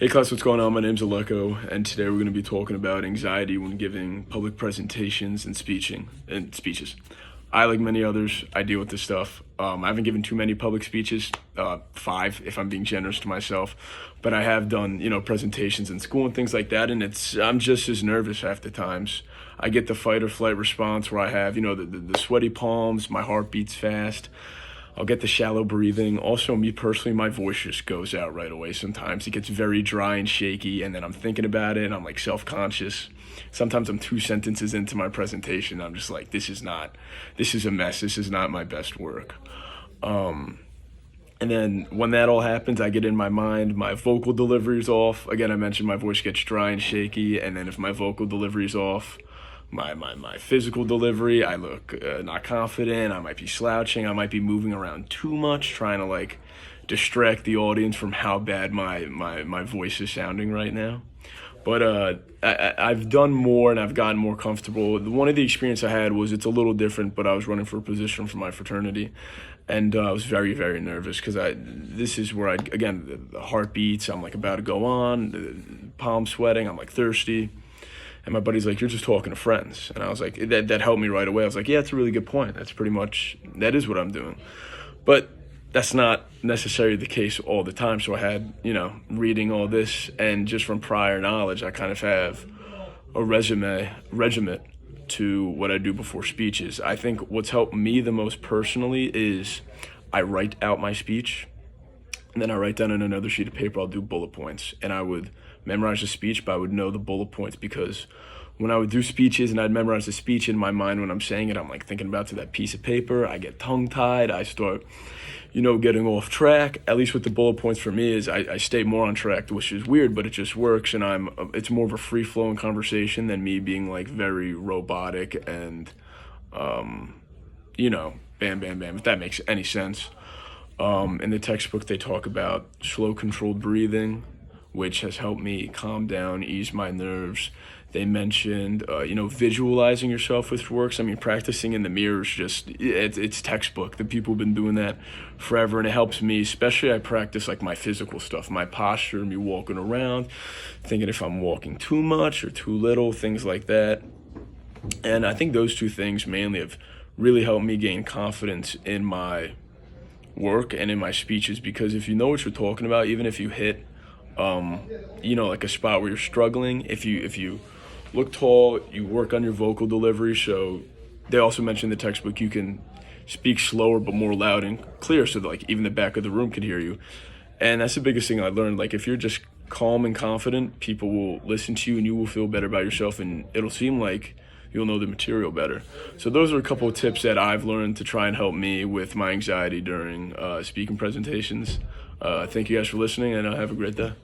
Hey class, what's going on? My name's Aleko, and today we're going to be talking about anxiety when giving public presentations and speeches. I, like many others, I deal with this stuff. I haven't given too many public speeches, 5 if I'm being generous to myself, but I have done, presentations in school and things like that, and I'm just as nervous half the times. I get the fight or flight response where I have, the sweaty palms, my heart beats fast. I'll get the shallow breathing. Also, me personally, my voice just goes out right away sometimes. It gets very dry and shaky, and then I'm thinking about it, and I'm like self-conscious. Sometimes I'm 2 sentences into my presentation. I'm just like, this is a mess. This is not my best work. And then when that all happens, I get in my mind, my vocal delivery is off. Again, I mentioned my voice gets dry and shaky, and then if my vocal delivery is off, my physical delivery, I look not confident. I might be slouching. I might be moving around too much, trying to distract the audience from how bad my voice is sounding right now. But I've done more and I've gotten more comfortable. One of the experience I had was, it's a little different, but I was running for a position for my fraternity, and I was very, very nervous because this is where the heart beats. I'm like about to go on, the palm sweating. I'm like thirsty. And my buddy's like, "You're just talking to friends." And I was like, that helped me right away. I was like, yeah, that's a really good point. That is what I'm doing. But that's not necessarily the case all the time. So I had, reading all this, and just from prior knowledge, I kind of have a regiment to what I do before speeches. I think what's helped me the most personally is I write out my speech, and then I write down on another sheet of paper, I'll do bullet points. And I would memorize the speech, but I would know the bullet points, because when I would do speeches and I'd memorize the speech in my mind when I'm saying it, I'm like thinking about to that piece of paper. I get tongue-tied. I start, getting off track. At least with the bullet points for me is I stay more on track, which is weird, but it just works. And it's more of a free-flowing conversation than me being very robotic and, bam, bam, bam, if that makes any sense. In the textbook, they talk about slow, controlled breathing, which has helped me calm down, ease my nerves. They mentioned, visualizing yourself, which works. I mean, practicing in the mirror is it's textbook. The people have been doing that forever, and it helps me. Especially, I practice my physical stuff, my posture, me walking around, thinking if I'm walking too much or too little, things like that. And I think those 2 things mainly have really helped me gain confidence in my work and in my speeches, because if you know what you're talking about, even if you hit a spot where you're struggling, if you look tall, you work on your vocal delivery. So they also mentioned in the textbook you can speak slower but more loud and clear, so that even the back of the room can hear you. And that's the biggest thing I learned. If you're just calm and confident, people will listen to you and you will feel better about yourself, and it'll seem like you'll know the material better. So those are a couple of tips that I've learned to try and help me with my anxiety during speaking presentations. Thank you guys for listening, and have a great day.